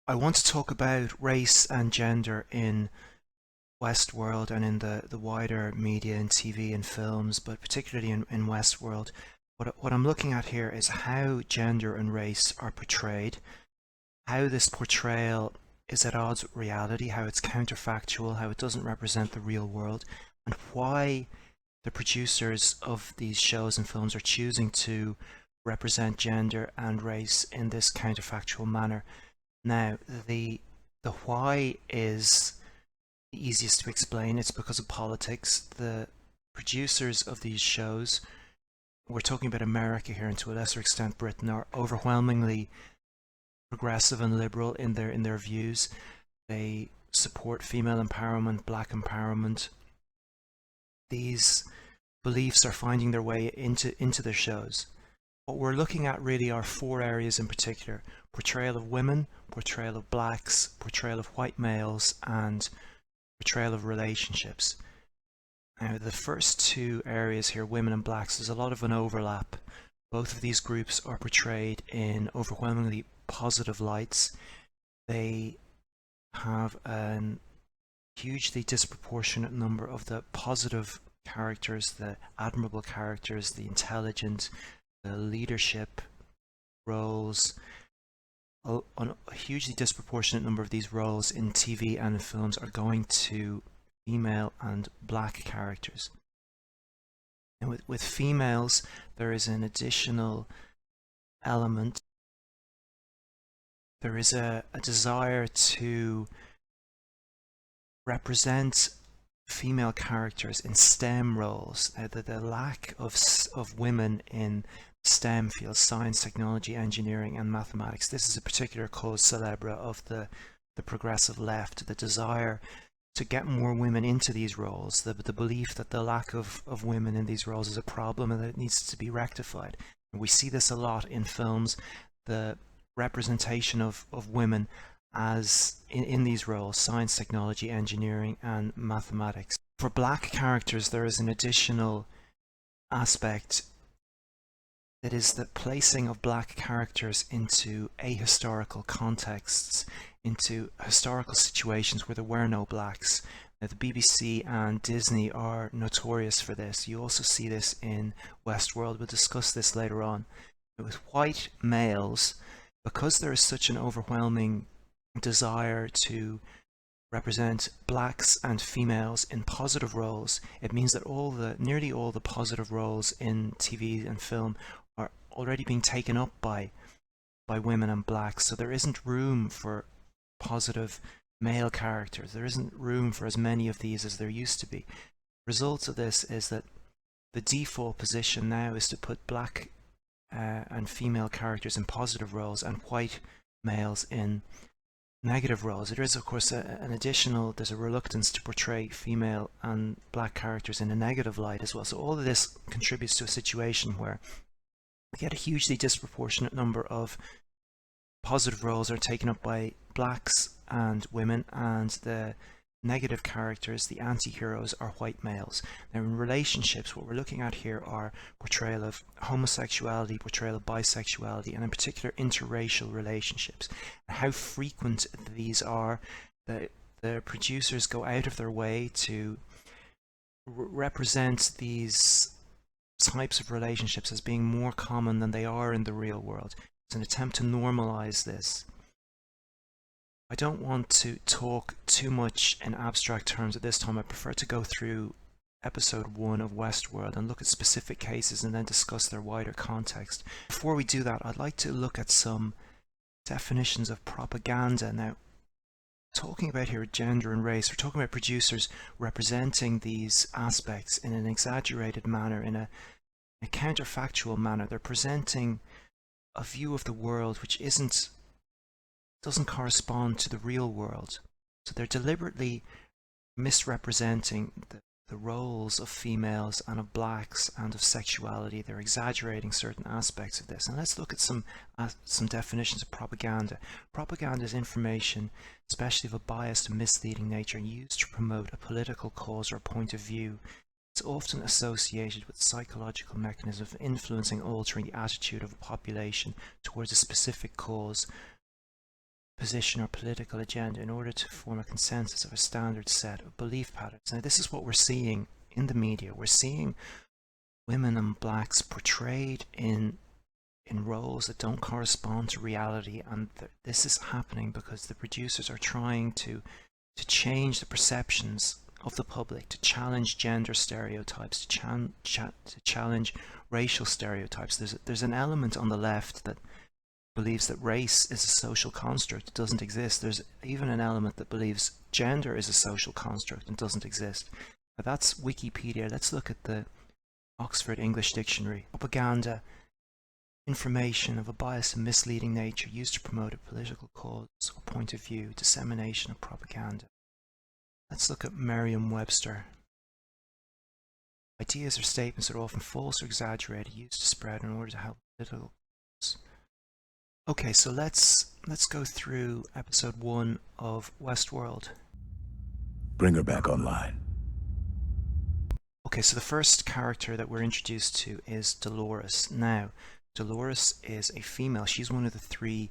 I want to talk about race and gender in Westworld and in the wider media and TV and films, but particularly in Westworld. What I'm looking at here is how gender and race are portrayed, how this portrayal is at odds with reality, how it's counterfactual, how it doesn't represent the real world, and why the producers of these shows and films are choosing to represent gender and race in this counterfactual manner. Now, the why is the easiest to explain. It's because of politics. The producers of these shows, we're talking about America here and to a lesser extent Britain, are overwhelmingly progressive and liberal in their views. They support female empowerment, black empowerment. These beliefs are finding their way into their shows. What we're looking at really are four areas in particular: portrayal of women, portrayal of blacks, portrayal of white males, and portrayal of relationships. Now, the first two areas here, women and blacks, there's a lot of an overlap. Both of these groups are portrayed in overwhelmingly positive lights. They have a hugely disproportionate number of the positive characters, the admirable characters, the intelligent, the leadership roles. A hugely disproportionate number of these roles in TV and in films are going to female and black characters. And with females, there is an additional element. There is a desire to represent female characters in STEM roles. The lack of women in STEM fields, science, technology, engineering, and mathematics. This is a particular cause célèbre of the progressive left, the desire to get more women into these roles, the belief that the lack of women in these roles is a problem and that it needs to be rectified. And we see this a lot in films, the representation of women as in these roles: science, technology, engineering, and mathematics. For black characters, there is an additional aspect that is the placing of black characters into ahistorical contexts, into historical situations where there were no blacks. Now, the BBC and Disney are notorious for this. You also see this in Westworld. We'll discuss this later on. With white males, because there is such an overwhelming desire to represent blacks and females in positive roles, it means that nearly all the positive roles in TV and film are already being taken up by women and blacks. So there isn't room for positive male characters. There isn't room for as many of these as there used to be. Results of this is that the default position now is to put black and female characters in positive roles and white males in negative roles. There is, of course, there's a reluctance to portray female and black characters in a negative light as well. So all of this contributes to a situation where we get a hugely disproportionate number of positive roles are taken up by blacks and women, and the negative characters, the anti-heroes, are white males. Now, in relationships, what we're looking at here are portrayal of homosexuality, portrayal of bisexuality, and in particular interracial relationships. How frequent these are, the producers go out of their way to represent these types of relationships as being more common than they are in the real world. It's an attempt to normalize this. I don't want to talk too much in abstract terms at this time. I prefer to go through episode 1 of Westworld and look at specific cases and then discuss their wider context. Before we do that, I'd like to look at some definitions of propaganda. Now, talking about here gender and race, we're talking about producers representing these aspects in an exaggerated manner, in a counterfactual manner. They're presenting a view of the world which doesn't correspond to the real world. So they're deliberately misrepresenting the roles of females and of blacks and of sexuality. They're exaggerating certain aspects of this. And let's look at some definitions of propaganda. Propaganda is information, especially of a biased and misleading nature, used to promote a political cause or point of view. It's often associated with psychological mechanisms of influencing, altering the attitude of a population towards a specific cause position or political agenda in order to form a consensus of a standard set of belief patterns. Now, this is what we're seeing in the media. We're seeing women and blacks portrayed in roles that don't correspond to reality, and this is happening because the producers are trying to change the perceptions of the public, to challenge gender stereotypes, to challenge racial stereotypes. There's an element on the left that believes that race is a social construct, it doesn't exist. There's even an element that believes gender is a social construct and doesn't exist. Now, that's Wikipedia. Let's look at the Oxford English Dictionary. Propaganda, information of a biased and misleading nature used to promote a political cause or point of view, dissemination of propaganda. Let's look at Merriam-Webster. Ideas or statements that are often false or exaggerated, used to spread in order to help political cause. Okay, so let's go through episode 1 of Westworld. Bring her back online. Okay, so the first character that we're introduced to is Dolores. Now, Dolores is a female. She's one of the 3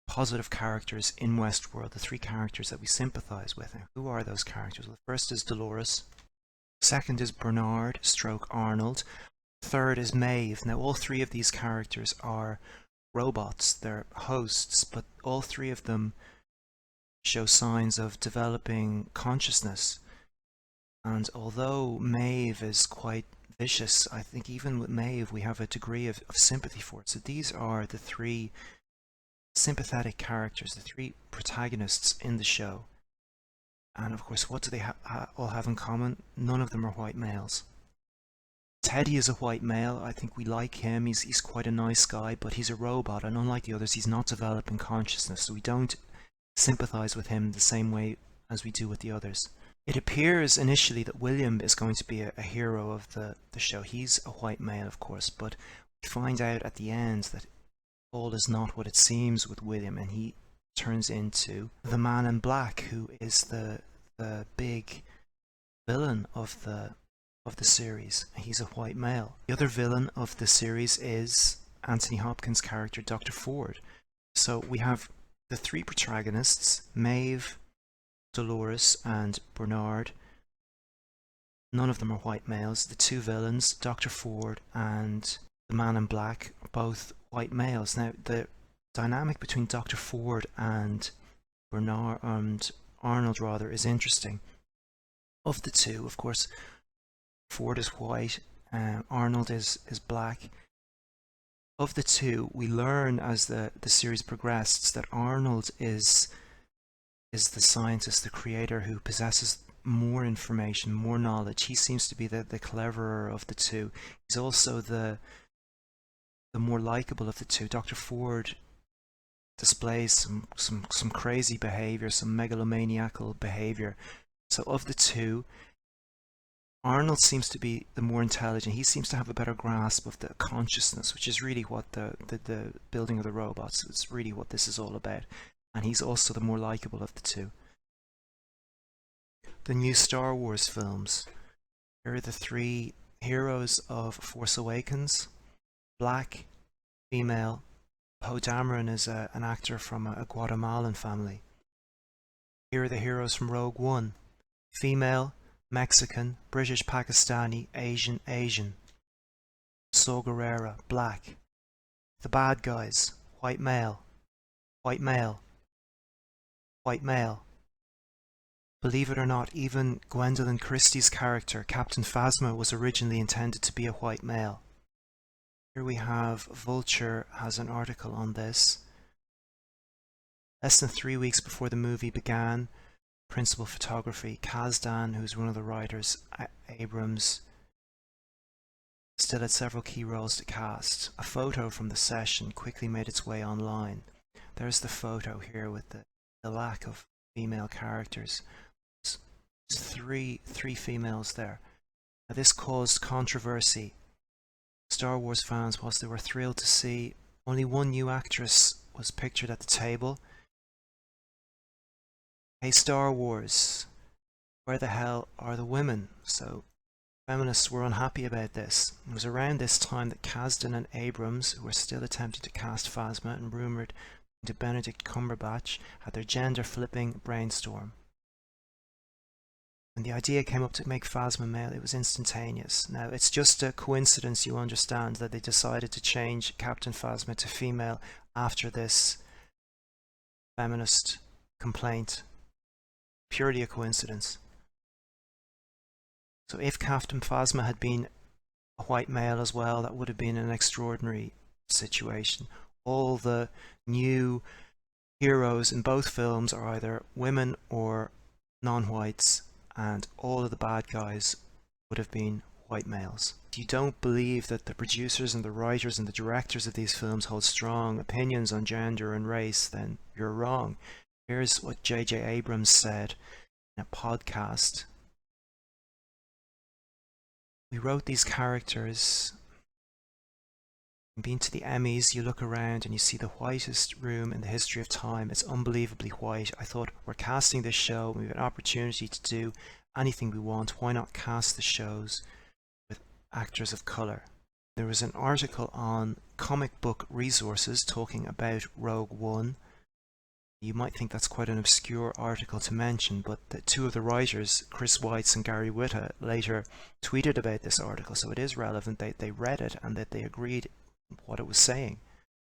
positive characters in Westworld, the 3 characters that we sympathize with. Now, who are those characters? Well, the first is Dolores. Second is Bernard / Arnold. Third is Maeve. Now, all 3 of these characters are robots. They're hosts, but all 3 of them show signs of developing consciousness. And although Maeve is quite vicious, I think even with Maeve we have a degree of sympathy for it. So these are the 3 sympathetic characters, the 3 protagonists in the show. And of course, what do they all have in common? None of them are white males. Teddy is a white male. I think we like him. He's quite a nice guy, but he's a robot, and unlike the others, he's not developing consciousness, so we don't sympathize with him the same way as we do with the others. It appears initially that William is going to be a hero of the show. He's a white male, of course, but we find out at the end that all is not what it seems with William, and he turns into the man in black, who is the big villain of the series. He's a white male. The other villain of the series is Anthony Hopkins' character, Dr. Ford. So we have the 3 protagonists, Maeve, Dolores, and Bernard. None of them are white males. The 2 villains, Dr. Ford and the man in black, are both white males. Now, the dynamic between Dr. Ford and Bernard and Arnold is interesting. Of the 2, of course, Ford is white, Arnold is black. Of the 2, we learn as the series progresses that Arnold is the scientist, the creator, who possesses more information, more knowledge. He seems to be the cleverer of the 2. He's also the more likable of the 2. Dr. Ford displays some crazy behavior, some megalomaniacal behavior. So of the 2, Arnold seems to be the more intelligent. He seems to have a better grasp of the consciousness, which is really what the building of the robots, it's really what this is all about. And he's also the more likable of the 2. The new Star Wars films. Here are the 3 heroes of Force Awakens. Black, female. Poe Dameron is an actor from a Guatemalan family. Here are the heroes from Rogue One. Female, Mexican, British, Pakistani, Asian. Saw Gerrera, black. The bad guys, white male. White male. Believe it or not, even Gwendolyn Christie's character, Captain Phasma, was originally intended to be a white male. Here we have Vulture has an article on this. Less than 3 weeks before the movie began, principal photography, Kazdan, who's one of the writers, Abrams, still had several key roles to cast. A photo from the session quickly made its way online. There's the photo here with the lack of female characters. There's three females there. Now, this caused controversy. Star Wars fans, whilst they were thrilled to see only one new actress was pictured at the table. Hey Star Wars, where the hell are the women? So feminists were unhappy about this. It was around this time that Kasdan and Abrams, who were still attempting to cast Phasma and rumoured to Benedict Cumberbatch had their gender-flipping brainstorm. When the idea came up to make Phasma male, it was instantaneous. Now, it's just a coincidence, you understand, that they decided to change Captain Phasma to female after this feminist complaint. Purely a coincidence. So if Captain Phasma had been a white male as well, that would have been an extraordinary situation. All the new heroes in both films are either women or non-whites, and all of the bad guys would have been white males. If you don't believe that the producers and the writers and the directors of these films hold strong opinions on gender and race, then you're wrong. Here's what J.J. Abrams said in a podcast. We wrote these characters. Being to the Emmys, you look around and you see the whitest room in the history of time. It's unbelievably white. I thought, we're casting this show, we have an opportunity to do anything we want. Why not cast the shows with actors of color? There was an article on Comic Book Resources talking about Rogue One. You might think that's quite an obscure article to mention, but the two of the writers, Chris Weitz and Gary Whitta, later tweeted about this article, so it is relevant. They read it and that they agreed what it was saying.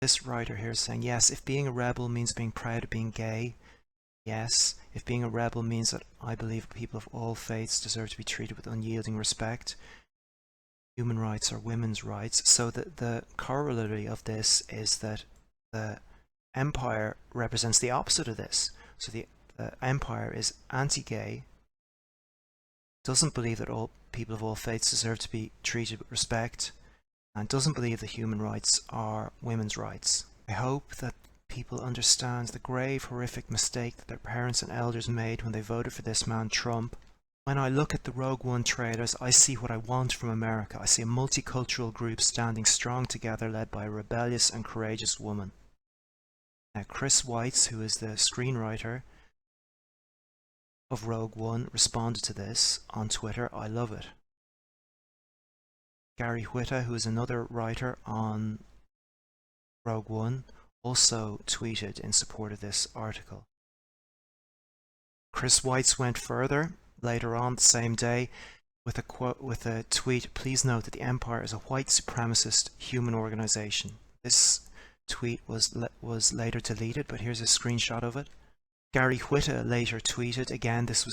This writer here is saying, yes, if being a rebel means being proud of being gay, yes. If being a rebel means that I believe people of all faiths deserve to be treated with unyielding respect, human rights are women's rights. So the corollary of this is that the Empire represents the opposite of this. So the Empire is anti-gay, doesn't believe that all people of all faiths deserve to be treated with respect, and doesn't believe that human rights are women's rights. I hope that people understand the grave, horrific mistake that their parents and elders made when they voted for this man Trump. When I look at the Rogue One trailers, I see what I want from America. I see a multicultural group standing strong together, led by a rebellious and courageous woman. Now, Chris Weitz, who is the screenwriter of Rogue One, responded to this on Twitter. I love it. Gary Whitta, who is another writer on Rogue One, also tweeted in support of this article. Chris Weitz went further later on the same day with a tweet, please note that the Empire is a white supremacist human organization. This tweet was later deleted, but here's a screenshot of it. Gary Whitta later tweeted, again this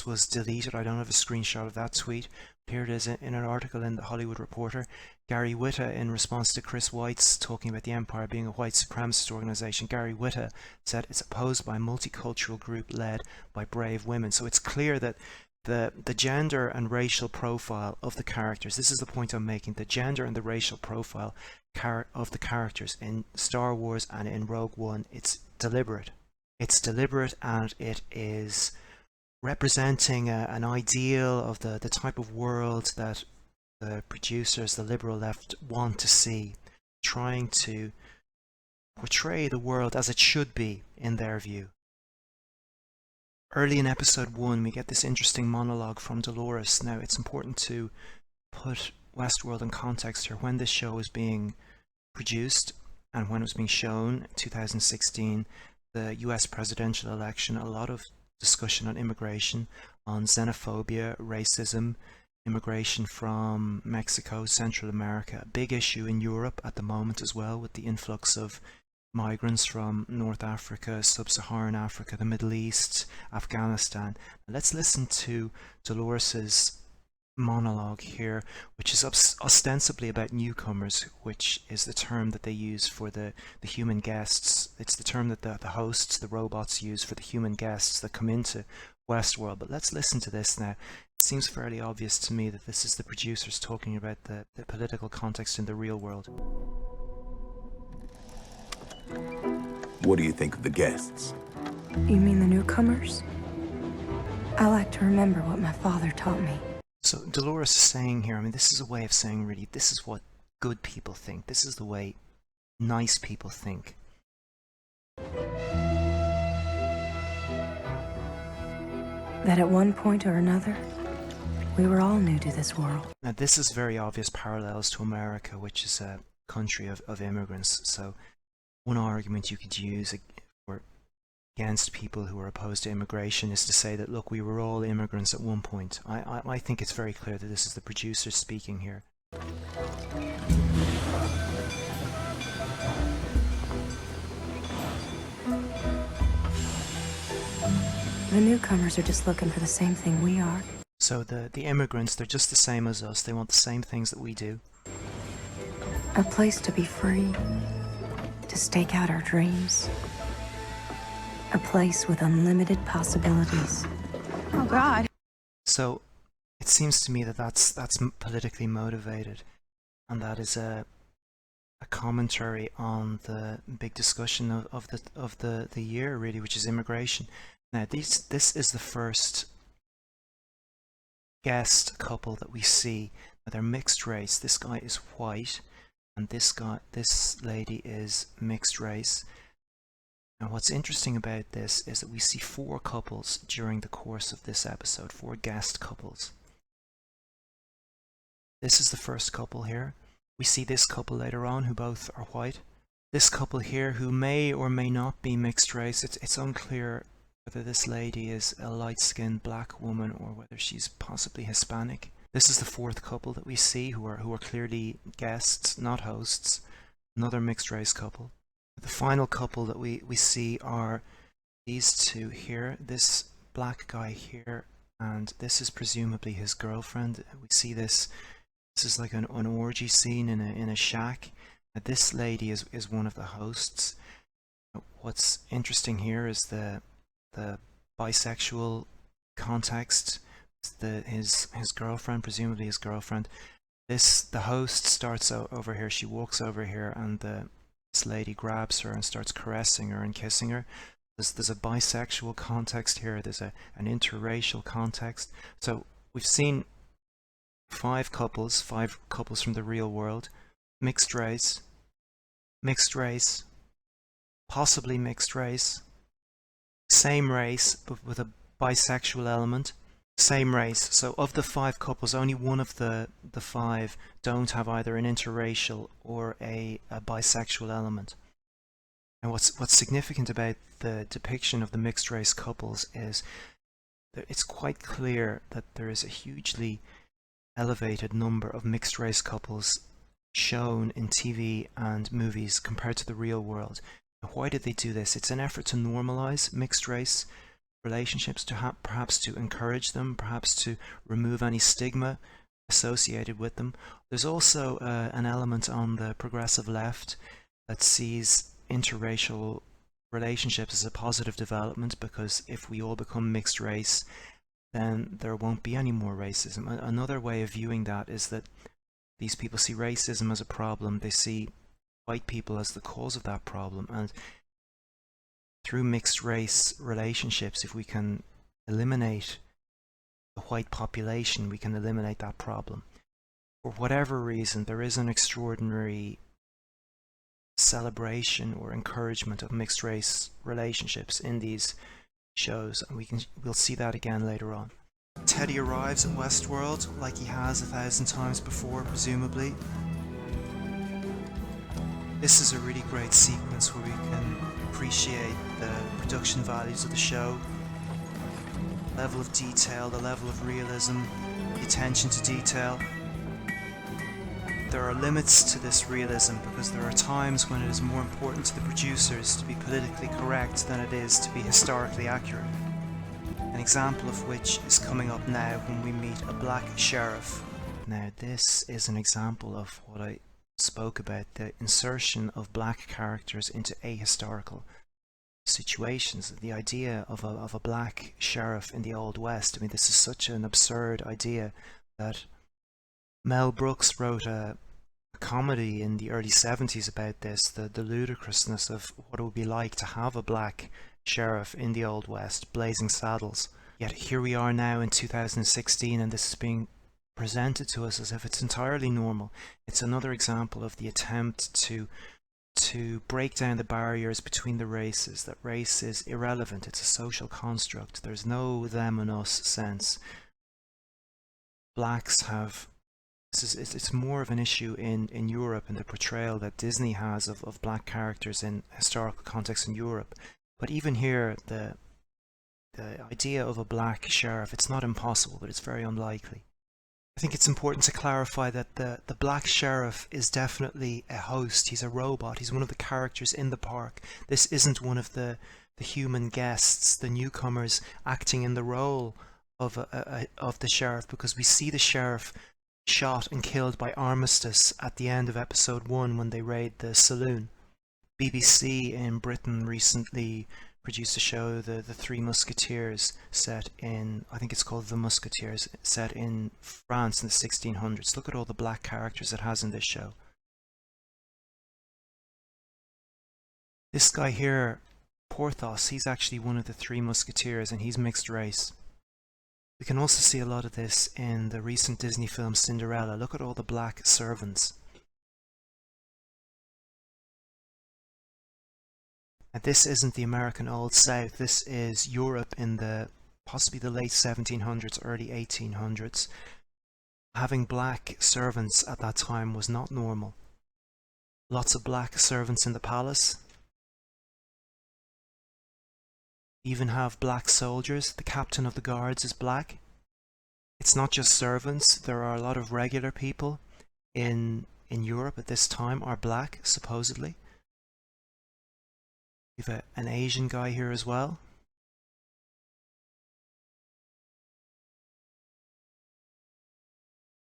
was deleted, I don't have a screenshot of that tweet. Here it is in an article in the Hollywood Reporter. Gary Whitta, in response to Chris Weitz talking about the Empire being a white supremacist organization, Gary Whitta said it's opposed by a multicultural group led by brave women. So it's clear that the gender and racial profile of the characters, this is the point I'm making, the gender and the racial profile of the characters in Star Wars and in Rogue One, it's deliberate. It's deliberate, and it is representing an ideal of the type of world that the producers, the liberal left, want to see, trying to portray the world as it should be in their view. Early in episode 1, we get this interesting monologue from Dolores. Now, it's important to put Westworld in context here. When this show was being produced and when it was being shown, 2016, the US presidential election, a lot of discussion on immigration, on xenophobia, racism, immigration from Mexico, Central America, a big issue in Europe at the moment as well, with the influx of migrants from North Africa, Sub-Saharan Africa, the Middle East, Afghanistan. Let's listen to Dolores's monologue here, which is ostensibly about newcomers, which is the term that they use for the human guests. It's the term that the hosts, the robots, use for the human guests that come into Westworld. But let's listen to this now. It seems fairly obvious to me that this is the producers talking about the political context in the real world. What do you think of the guests? You mean the newcomers? I like to remember what my father taught me. So Dolores is saying here, I mean, this is a way of saying really, this is what good people think. This is the way nice people think. That at one point or another, we were all new to this world. Now this is very obvious parallels to America, which is a country of immigrants. So one argument you could use for against people who are opposed to immigration is to say that, look, we were all immigrants at one point. I think it's very clear that this is the producer speaking here. The newcomers are just looking for the same thing we are. So the immigrants, they're just the same as us. They want the same things that we do. A place to be free, to stake out our dreams. A place with unlimited possibilities. Oh, God. So it seems to me that that's politically motivated, and that is a commentary on the big discussion of the year, really, which is immigration. Now, this is the first guest couple that we see. Now, they're mixed race. This guy is white, and this lady is mixed race. Now, what's interesting about this is that we see 4 couples during the course of this episode, 4 guest couples. This is the first couple here. We see this couple later on who both are white. This couple here who may or may not be mixed race. It's unclear whether this lady is a light-skinned black woman or whether she's possibly Hispanic. This is the 4th couple that we see who are clearly guests, not hosts. Another mixed race couple. The final couple that we see are these 2 here. This black guy here, and this is presumably his girlfriend. We see this is like an orgy scene in a shack. This lady is one of the hosts. What's interesting here is the bisexual context. His girlfriend, presumably his girlfriend. The host starts over here. She walks over here, and this lady grabs her and starts caressing her and kissing her. There's a bisexual context here. There's an interracial context. So we've seen 5 couples from the real world, mixed race, possibly mixed race, same race but with a bisexual element, same race. So of the 5 couples, only one of the 5 don't have either an interracial or a bisexual element. And what's significant about the depiction of the mixed race couples is that it's quite clear that there is a hugely elevated number of mixed race couples shown in TV and movies compared to the real world. Now, why did they do this? It's an effort to normalize mixed race relationships, to perhaps to encourage them, perhaps to remove any stigma associated with them. There's also an element on the progressive left that sees interracial relationships as a positive development, because if we all become mixed race, then there won't be any more racism. Another way of viewing that is that these people see racism as a problem. They see white people as the cause of that problem, and through mixed race relationships, if we can eliminate the white population, we can eliminate that problem. For whatever reason, there is an extraordinary celebration or encouragement of mixed race relationships in these shows, and we'll see that again later on. Teddy arrives at Westworld like he has 1,000 times before, presumably. This is a really great sequence where we can appreciate the production values of the show, the level of detail, the level of realism, the attention to detail. There are limits to this realism because there are times when it is more important to the producers to be politically correct than it is to be historically accurate. An example of which is coming up now when we meet a black sheriff. Now, this is an example of what I spoke about, the insertion of black characters into ahistorical situations. The idea of a black sheriff in the Old West, I mean, this is such an absurd idea that Mel Brooks wrote a comedy in the early 70s about this, the ludicrousness of what it would be like to have a black sheriff in the Old West, blazing saddles. Yet here we are now in 2016, and this is being presented to us as if it's entirely normal. It's another example of the attempt to break down the barriers between the races, that race is irrelevant, it's a social construct, there's no them and us sense. Blacks have It's more of an issue in Europe and the portrayal that Disney has of black characters in historical context in Europe. But even here, the idea of a black sheriff, it's not impossible, but it's very unlikely. I think it's important to clarify that the black sheriff is definitely a host. He's a robot. He's one of the characters in the park. This isn't one of the human guests, the newcomers acting in the role of the sheriff, because we see the sheriff shot and killed by Armistice at the end of episode 1 when they raid the saloon. BBC in Britain recently produced a show, the Three Musketeers, set in, I think it's called The Musketeers, set in France in the 1600s. Look at all the black characters it has in this show. This guy here, Porthos, he's actually one of the Three Musketeers, and he's mixed race. We can also see a lot of this in the recent Disney film Cinderella. Look at all the black servants. And this isn't the American Old South. This is Europe in the possibly the late 1700s, early 1800s. Having black servants at that time was not normal. Lots of black servants in the palace. Even have black soldiers. The captain of the guards is black. It's not just servants. There are a lot of regular people in Europe at this time are black, supposedly. We have an Asian guy here as well.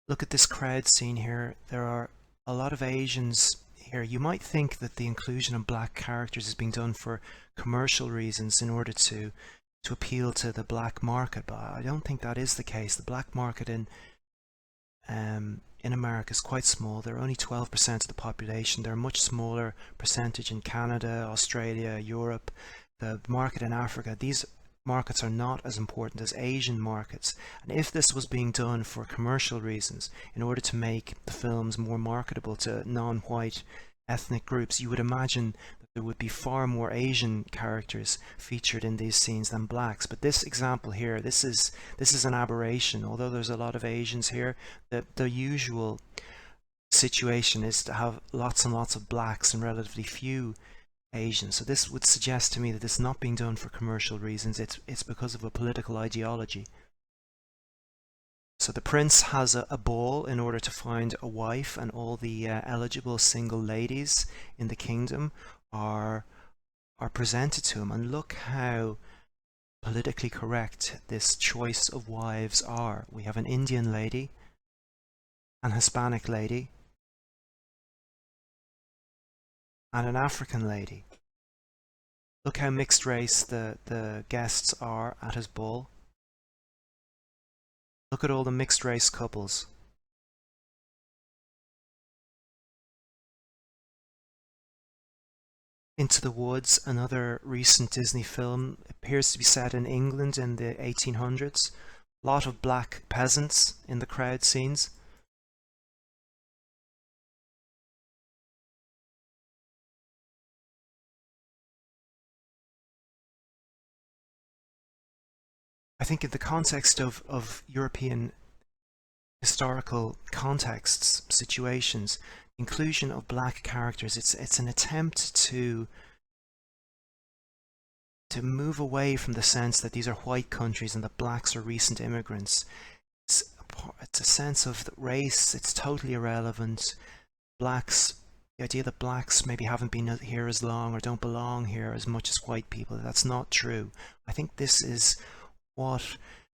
Look at this crowd scene here. There are a lot of Asians here. You might think that the inclusion of black characters is being done for commercial reasons in order to appeal to the black market, but I don't think that is the case. The black market in America is quite small. They're only 12% of the population. They're a much smaller percentage in Canada, Australia, Europe, the market in Africa. These markets are not as important as Asian markets. And if this was being done for commercial reasons, in order to make the films more marketable to non-white ethnic groups, you would imagine that there would be far more Asian characters featured in these scenes than blacks. But this example here, this is an aberration. Although there's a lot of Asians here, the usual situation is to have lots and lots of blacks and relatively few Asians. So this would suggest to me that it's not being done for commercial reasons. It's because of a political ideology. So the prince has a ball in order to find a wife, and all the eligible single ladies in the kingdom are presented to him. And look how politically correct this choice of wives are. We have an Indian lady, an Hispanic lady, and an African lady. Look how mixed race the guests are at his ball. Look at all the mixed race couples. Into the Woods, another recent Disney film, appears to be set in England in the 1800s. A lot of black peasants in the crowd scenes. I think in the context of European historical contexts, situations, inclusion of black characters, it's an attempt to move away from the sense that these are white countries and that blacks are recent immigrants. It's a sense of race. It's totally irrelevant. Blacks, the idea that blacks maybe haven't been here as long or don't belong here as much as white people, that's not true. I think this is what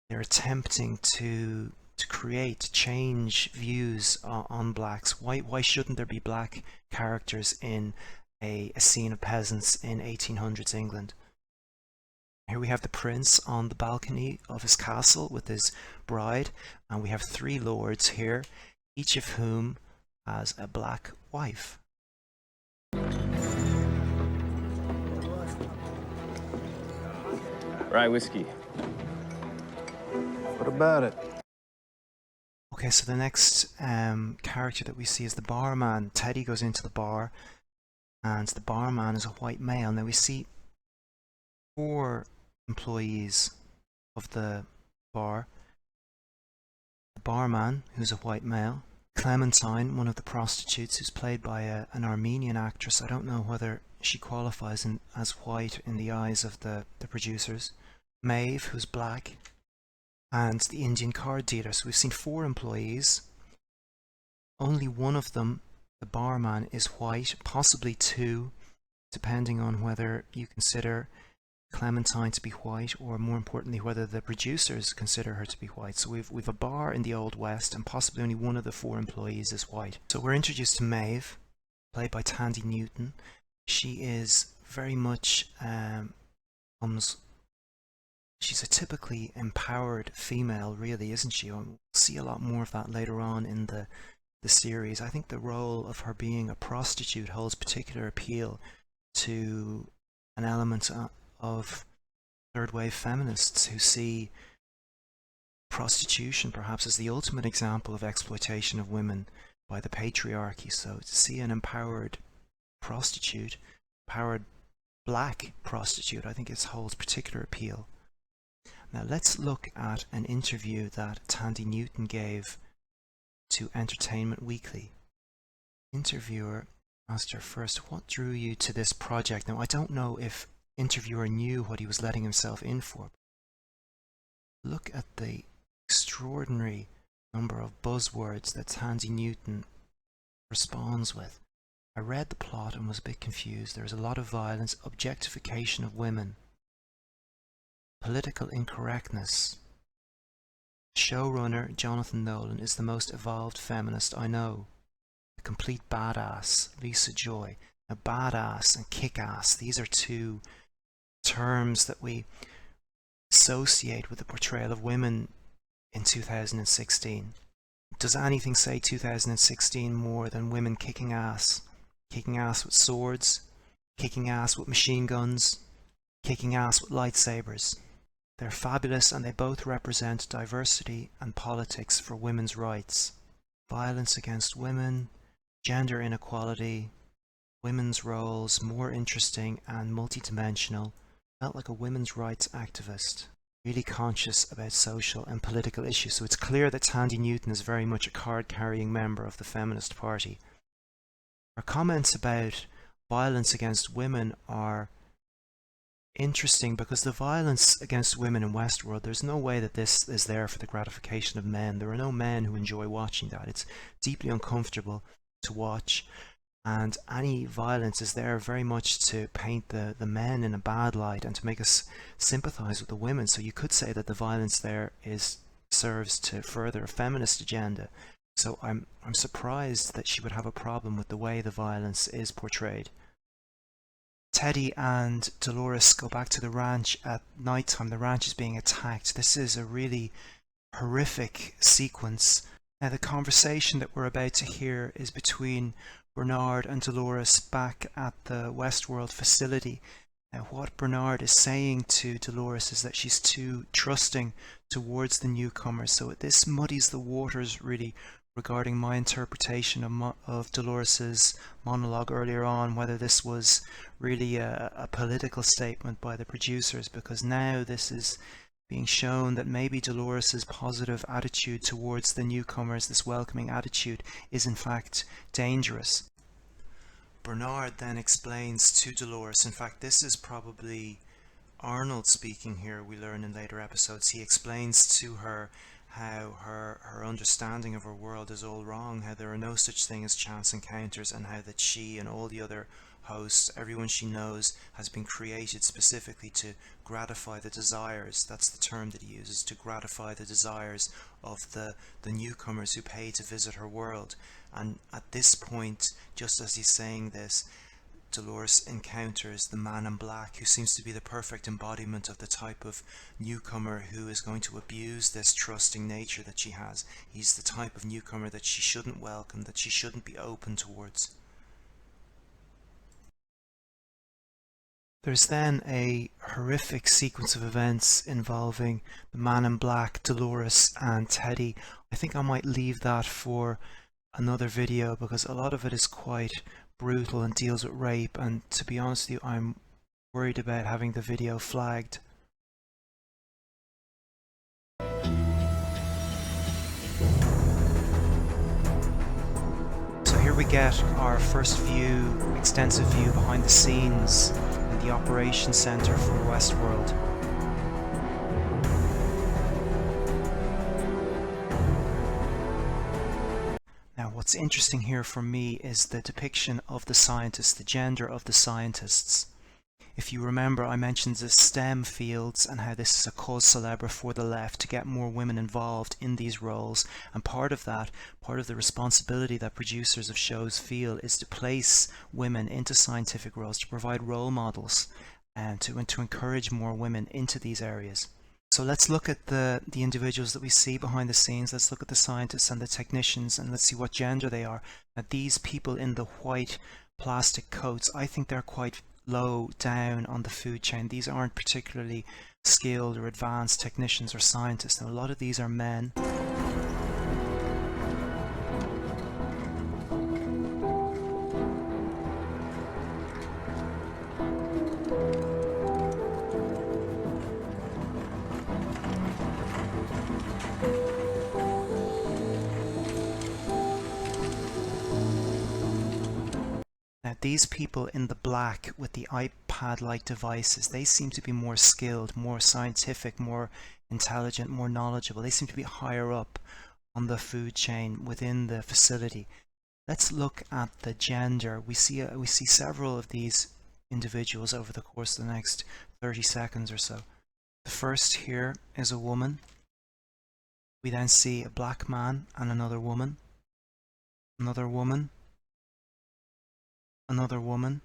they're attempting to create, to change views on blacks. Why shouldn't there be black characters in a scene of peasants in 1800s England? Here we have the prince on the balcony of his castle with his bride, and we have three lords here, each of whom has a black wife. Rye whiskey. What about it? Okay, so the next character that we see is the barman. Teddy goes into the bar, and the barman is a white male. Now we see 4 employees of the bar. The barman, who's a white male, Clementine, one of the prostitutes, who's played by an Armenian actress. I don't know whether she qualifies as white in the eyes of the producers. Maeve, who's black, and the Indian card dealer. So we've seen 4 employees. Only one of them, the barman, is white, possibly 2, depending on whether you consider Clementine to be white, or more importantly whether the producers consider her to be white. So we've a bar in the Old West, and possibly only one of the 4 employees is white. So we're introduced to Maeve, played by Thandie Newton. She is very much she's a typically empowered female, really, isn't she? We'll see a lot more of that later on in the series. I think the role of her being a prostitute holds particular appeal to an element of third wave feminists who see prostitution perhaps as the ultimate example of exploitation of women by the patriarchy. So to see an empowered prostitute, empowered black prostitute, I think it holds particular appeal. Now let's look at an interview that Thandie Newton gave to Entertainment Weekly. Interviewer asked her first, what drew you to this project? Now I don't know if interviewer knew what he was letting himself in for. Look at the extraordinary number of buzzwords that Thandie Newton responds with. I read the plot and was a bit confused. There's a lot of violence, objectification of women, political incorrectness. Showrunner Jonathan Nolan is the most evolved feminist I know. A complete badass, Lisa Joy. Now, badass and kick-ass, these are 2 terms that we associate with the portrayal of women in 2016. Does anything say 2016 more than women kicking ass? Kicking ass with swords, kicking ass with machine guns, kicking ass with lightsabers. They're fabulous, and they both represent diversity and politics for women's rights. Violence against women, gender inequality, women's roles, more interesting and multidimensional. Felt like a women's rights activist, really conscious about social and political issues. So it's clear that Thandie Newton is very much a card-carrying member of the Feminist Party. Her comments about violence against women are interesting because the violence against women in Westworld, there's no way that this is there for the gratification of men. There are no men who enjoy watching that. It's deeply uncomfortable to watch, and any violence is there very much to paint the men in a bad light and to make us sympathize with the women. So you could say that the violence there serves to further a feminist agenda. So I'm surprised that she would have a problem with the way the violence is portrayed. Teddy and Dolores go back to the ranch at night time. The ranch is being attacked. This is a really horrific sequence. Now the conversation that we're about to hear is between Bernard and Dolores back at the Westworld facility. Now what Bernard is saying to Dolores is that she's too trusting towards the newcomers. So this muddies the waters really regarding my interpretation of Dolores's monologue earlier on, whether this was really a political statement by the producers, because now this is being shown that maybe Dolores's positive attitude towards the newcomers, this welcoming attitude, is in fact dangerous. Bernard then explains to Dolores, in fact this is probably Arnold speaking here, we learn in later episodes. He explains to her how her understanding of her world is all wrong, how there are no such thing as chance encounters, and how that she and all the other hosts, everyone she knows, has been created specifically to gratify the desires, that's the term that he uses, to gratify the desires of the newcomers who pay to visit her world. And at this point, just as he's saying this, Dolores encounters the man in black, who seems to be the perfect embodiment of the type of newcomer who is going to abuse this trusting nature that she has. He's the type of newcomer that she shouldn't welcome, that she shouldn't be open towards. There's then a horrific sequence of events involving the man in black, Dolores, and Teddy. I think I might leave that for another video because a lot of it is quite brutal and deals with rape, and to be honest with you, I'm worried about having the video flagged. we get our first view, extensive view behind the scenes in the operations center for Westworld. Now, what's interesting here for me is the depiction of the scientists, the gender of the scientists. If you remember, I mentioned the STEM fields and how this is a cause célèbre for the left to get more women involved in these roles. And part of that, part of the responsibility that producers of shows feel is to place women into scientific roles, to provide role models, and to encourage more women into these areas. So let's look at the individuals that we see behind the scenes. Let's look at the scientists and the technicians, and let's see what gender they are. Now, these people in the white plastic coats, I think they're quite low down on the food chain. These aren't particularly skilled or advanced technicians or scientists. Now, a lot of these are men. Now, these people in the black with the iPad-like devices, they seem to be more skilled, more scientific, more intelligent, more knowledgeable. They seem to be higher up on the food chain within the facility. Let's look at the gender. We see several of these individuals over the course of the next 30 seconds or so. The first here is a woman. We then see a black man and another woman, another woman, another woman,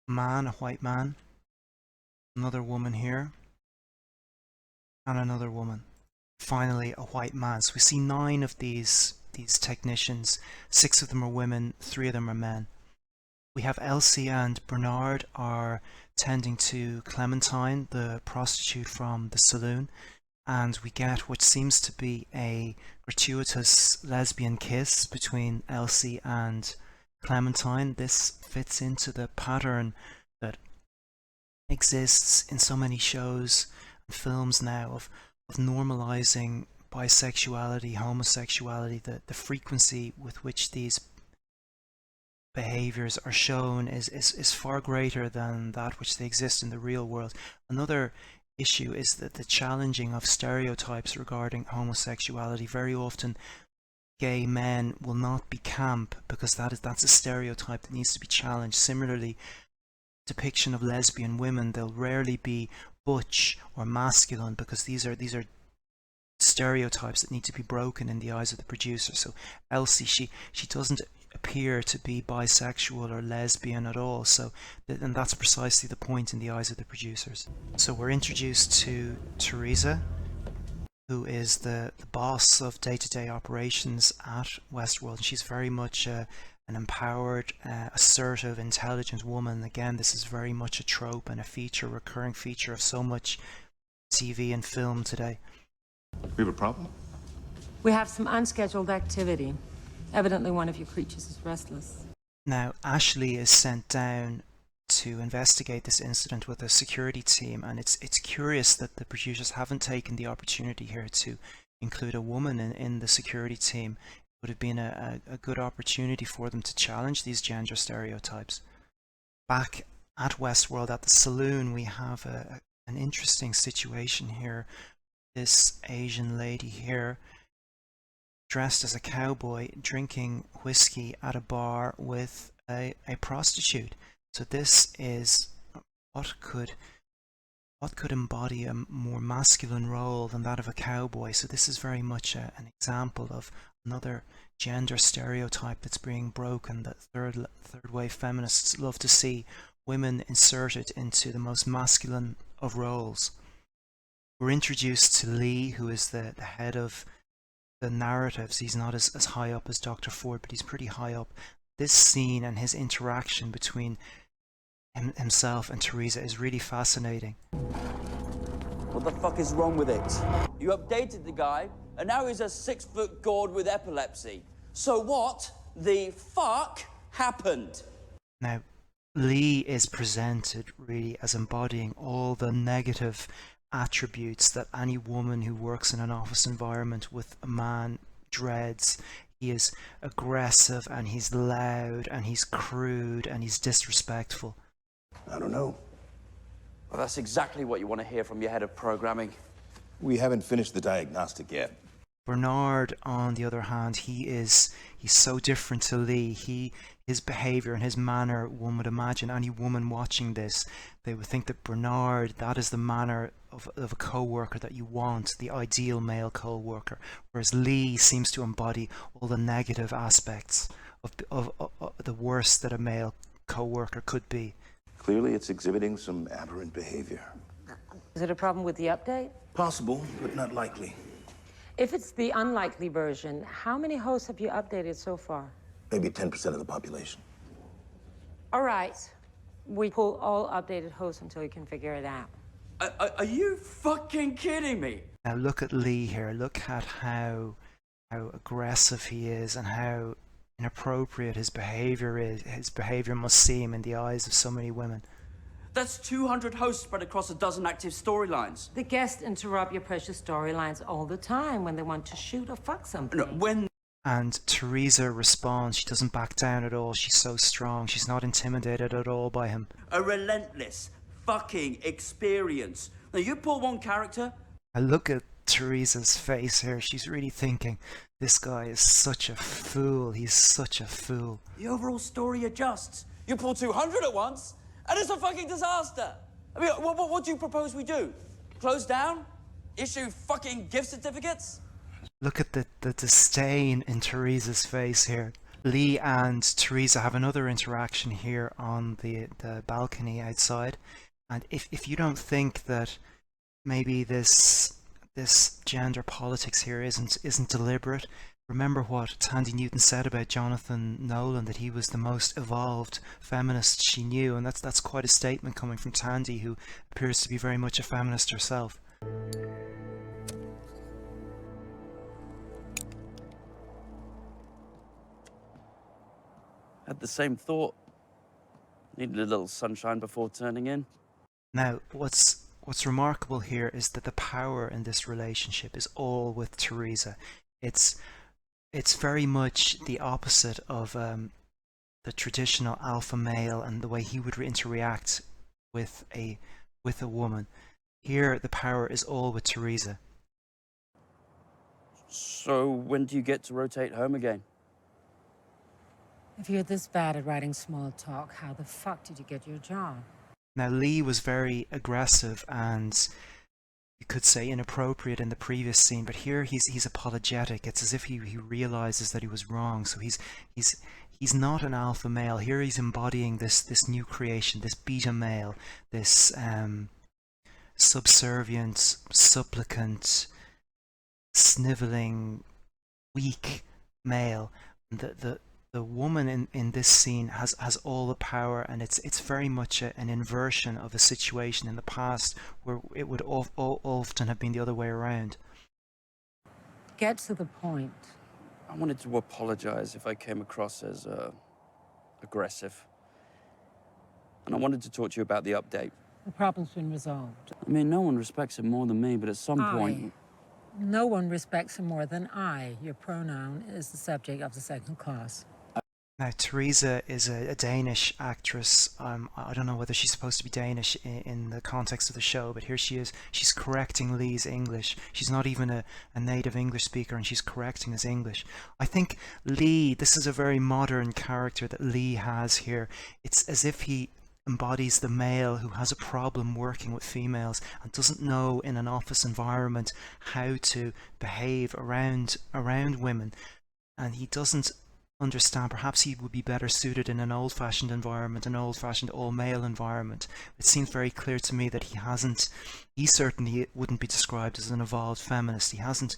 a man, a white man, another woman here, and another woman. Finally, a white man. So we see 9 of these technicians. 6 of them are women, 3 of them are men. We have Elsie and Bernard are tending to Clementine, the prostitute from the saloon, and we get what seems to be a gratuitous lesbian kiss between Elsie and Clementine. This fits into the pattern that exists in so many shows and films now of normalizing bisexuality, homosexuality. The frequency with which these behaviors are shown is far greater than that which they exist in the real world. Another issue is that the challenging of stereotypes regarding homosexuality. Very often gay men will not be camp because that's a stereotype that needs to be challenged. Similarly, depiction of lesbian women, they'll rarely be butch or masculine because these are stereotypes that need to be broken in the eyes of the producer. So Elsie, she doesn't appear to be bisexual or lesbian at all, so and that's precisely the point in the eyes of the producers. So we're introduced to Teresa, who is the boss of day-to-day operations at Westworld. She's very much an empowered, assertive, intelligent woman. Again, this is very much a trope and a recurring feature of so much TV and film today. We have a problem? We have some unscheduled activity. Evidently one of your creatures is restless. Now, Ashley is sent down to investigate this incident with a security team, and it's curious that the producers haven't taken the opportunity here to include a woman in the security team. It would have been a good opportunity for them to challenge these gender stereotypes. Back at Westworld, at the saloon, we have an interesting situation here. This Asian lady here, dressed as a cowboy, drinking whiskey at a bar with a prostitute. So this is what could embody a more masculine role than that of a cowboy. So this is very much an example of another gender stereotype that's being broken, that third wave feminists love to see women inserted into the most masculine of roles. We're introduced to Lee, who is the head of the narratives. He's not as high up as Dr. Ford, but he's pretty high up. This scene and his interaction between himself and Teresa is really fascinating. What the fuck is wrong with it? You updated the guy, and now he's a 6-foot gourd with epilepsy. So what the fuck happened? Now, Lee is presented really as embodying all the negative attributes that any woman who works in an office environment with a man dreads. He is aggressive, and he's loud, and he's crude, and he's disrespectful. I don't know. Well, that's exactly what you want to hear from your head of programming. We haven't finished the diagnostic yet. Bernard, on the other hand, he's so different to Lee. His behavior and his manner, one would imagine any woman watching this, they would think that Bernard, that is the manner of a co-worker that you want, the ideal male co-worker, whereas Lee seems to embody all the negative aspects of the worst that a male co-worker could be. Clearly, it's exhibiting some aberrant behavior. Is it a problem with the update? Possible, but not likely. If it's the unlikely version, how many hosts have you updated so far? Maybe 10% of the population. All right. We pull all updated hosts until you can figure it out. Are you fucking kidding me? Now look at Lee here. Look at how aggressive he is and how inappropriate his behavior is. His behavior must seem in the eyes of so many women. That's 200 hosts spread across a dozen active storylines. The guests interrupt your precious storylines all the time when they want to shoot or fuck something. No, when... And Teresa responds. She doesn't back down at all. She's so strong. She's not intimidated at all by him. A relentless fucking experience. Now, you pull one character... I look at Teresa's face here. She's really thinking, this guy is such a fool. He's such a fool. The overall story adjusts. You pull 200 at once, and it's a fucking disaster. I mean, what do you propose we do? Close down? Issue fucking gift certificates? Look at the disdain in Teresa's face here. Lee and Teresa have another interaction here on the balcony outside. And if you don't think that maybe this gender politics here isn't deliberate, remember what Thandie Newton said about Jonathan Nolan, that he was the most evolved feminist she knew, and that's quite a statement coming from Thandie, who appears to be very much a feminist herself. Had the same thought. Needed a little sunshine before turning in. Now, what's remarkable here is that the power in this relationship is all with Teresa. It's very much the opposite of the traditional alpha male and the way he would interact with a woman. Here, the power is all with Teresa. So, when do you get to rotate home again? If you're this bad at writing small talk, how the fuck did you get your job? Now, Lee was very aggressive and you could say inappropriate in the previous scene, but here he's apologetic. It's as if he realizes that he was wrong. So he's not an alpha male. Here he's embodying this new creation, this beta male, this subservient, supplicant, sniveling, weak male. The woman in this scene has all the power, and it's very much an inversion of a situation in the past where it would often have been the other way around. Get to the point. I wanted to apologize if I came across as aggressive. And I wanted to talk to you about the update. The problem's been resolved. I mean, no one respects him more than me, but at some point... No one respects him more than I. Your pronoun is the subject of the second clause. Now, Teresa is a Danish actress. I don't know whether she's supposed to be Danish in the context of the show, but here she is. She's correcting Lee's English. She's not even a native English speaker, and she's correcting his English. I think Lee, this is a very modern character that Lee has here. It's as if he embodies the male who has a problem working with females and doesn't know in an office environment how to behave around women, and he doesn't understand. Perhaps he would be better suited in an old-fashioned environment, an old-fashioned all-male environment. It seems very clear to me that he certainly wouldn't be described as an evolved feminist. He hasn't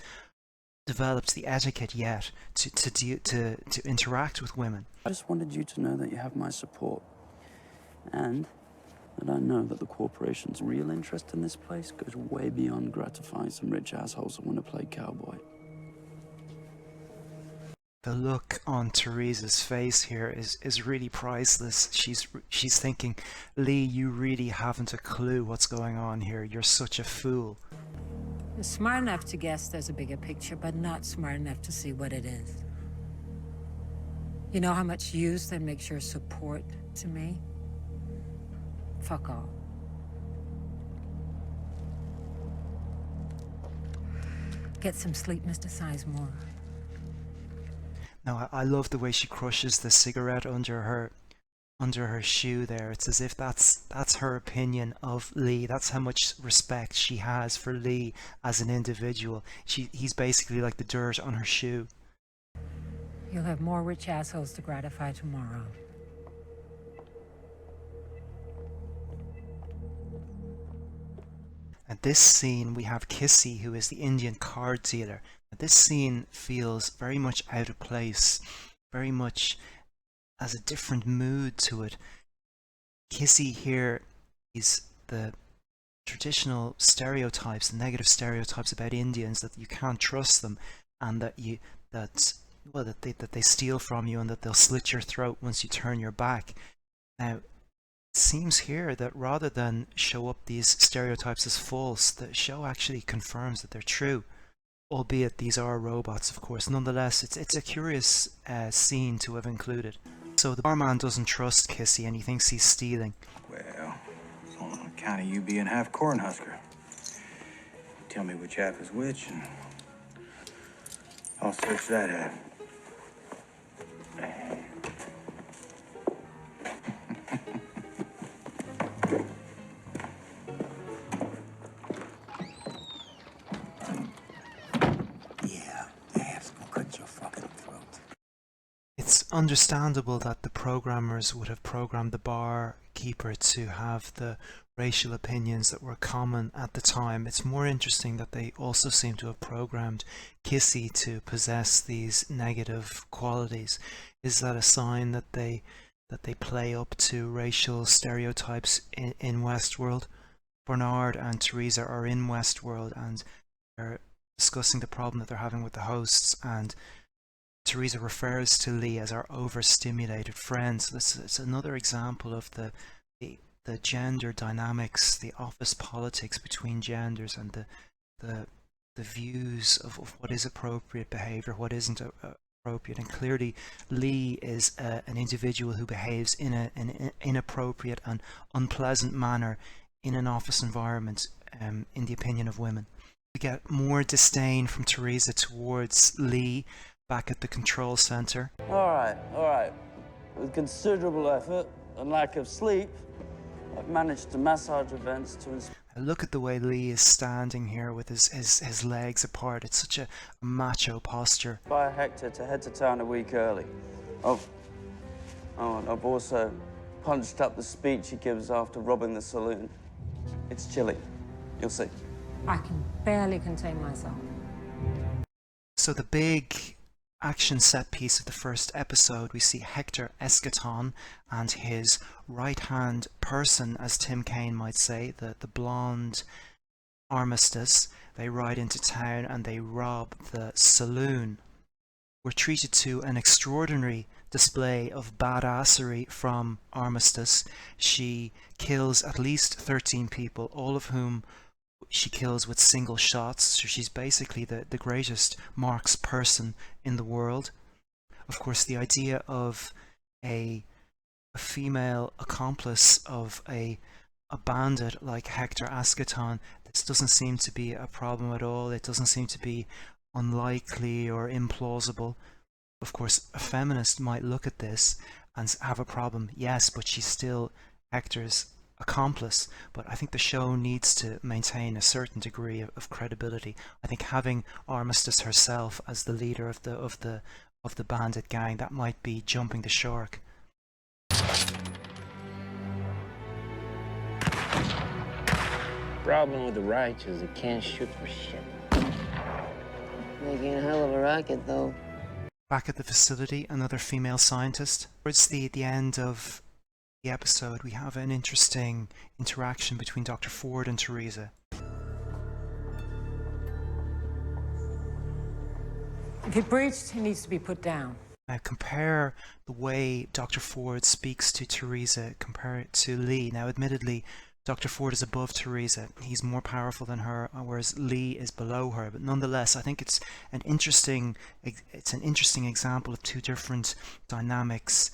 developed the etiquette yet to interact with women. I just wanted you to know that you have my support. And that I know that the corporation's real interest in this place goes way beyond gratifying some rich assholes that want to play cowboy. The look on Teresa's face here is really priceless. She's thinking, Lee, you really haven't a clue what's going on here. You're such a fool. You're smart enough to guess there's a bigger picture, but not smart enough to see what it is. You know how much use that makes your support to me? Fuck all. Get some sleep, Mr. Sizemore. Now, I love the way she crushes the cigarette under her shoe there. It's as if that's her opinion of Lee. That's how much respect she has for Lee as an individual. He's basically like the dirt on her shoe. You'll have more rich assholes to gratify tomorrow. At this scene, we have Kissy, who is the Indian card dealer. Now, this scene feels very much out of place, very much has a different mood to it. Kissy here is the traditional stereotypes, the negative stereotypes about Indians, that you can't trust them, and that they steal from you, and that they'll slit your throat once you turn your back. Now, it seems here that rather than show up these stereotypes as false, the show actually confirms that they're true, albeit these are robots, of course. Nonetheless, it's a curious scene to have included. So the barman doesn't trust Kissy and he thinks he's stealing. Well, it's on account of you being half Cornhusker. Tell me which half is which, and I'll switch that half. Yeah, the half's gonna cut your fucking throat. It's understandable that the programmers would have programmed the barkeeper to have the racial opinions that were common at the time. It's more interesting that they also seem to have programmed Kissy to possess these negative qualities. Is that a sign that they play up to racial stereotypes in Westworld? Bernard and Teresa are in Westworld and they're discussing the problem that they're having with the hosts, and Teresa refers to Lee as our overstimulated friend. So it's another example of the gender dynamics, the office politics between genders, and the views of what is appropriate behavior, what isn't appropriate. And clearly Lee is an individual who behaves in an inappropriate and unpleasant manner in an office environment, in the opinion of women. We get more disdain from Teresa towards Lee back at the control center. All right. With considerable effort and lack of sleep, I've managed to massage events to Look at the way Lee is standing here with his legs apart. It's such a macho posture. inspire Hector to head to town a week early. Oh, and I've also punched up the speech he gives after robbing the saloon. It's chilly. You'll see. I can barely contain myself. So the big action set piece of the first episode, we see Hector Escaton and his right-hand person, as Tim Kaine might say, the blonde Armistice. They ride into town and they rob the saloon. We're treated to an extraordinary display of badassery from Armistice. She kills at least 13 people, all of whom she kills with single shots. So she's basically the greatest marks person in the world. Of course, the idea of a female accomplice of a bandit like Hector Escaton, this doesn't seem to be a problem at all. It doesn't seem to be unlikely or implausible. Of course, a feminist might look at this and have a problem, yes, but she's still Hector's accomplice. But I think the show needs to maintain a certain degree of credibility. I think having Armistice herself as the leader of the bandit gang, that might be jumping the shark. Problem with the righteous, it can't shoot for shit. Making a hell of a racket, though. Back at the facility, another female scientist. Towards the end of the episode, we have an interesting interaction between Dr. Ford and Teresa. If he breached, he needs to be put down. Now compare the way Dr. Ford speaks to Teresa, compare it to Lee. Now admittedly, Dr. Ford is above Teresa. He's more powerful than her, whereas Lee is below her. But nonetheless, I think it's an interesting example of two different dynamics,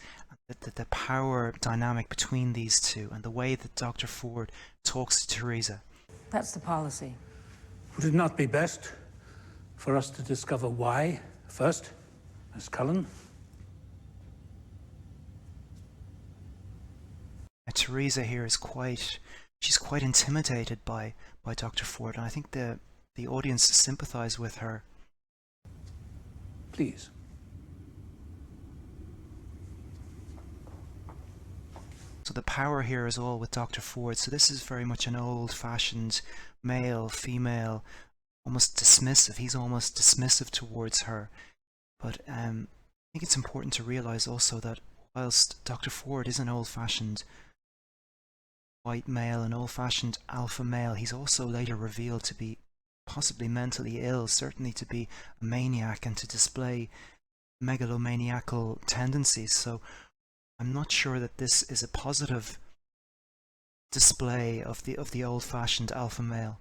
the power dynamic between these two, and the way that Dr. Ford talks to Teresa. That's the policy. Would it not be best for us to discover why first, Miss Cullen? Teresa here is she's quite intimidated by Dr. Ford, and I think the audience sympathize with her. Please. So the power here is all with Dr. Ford. So this is very much an old-fashioned male, female, almost dismissive. He's almost dismissive towards her. But I think it's important to realize also that whilst Dr. Ford is an old-fashioned white male, an old-fashioned alpha male, he's also later revealed to be possibly mentally ill, certainly to be a maniac and to display megalomaniacal tendencies. So I'm not sure that this is a positive display of the old-fashioned alpha male.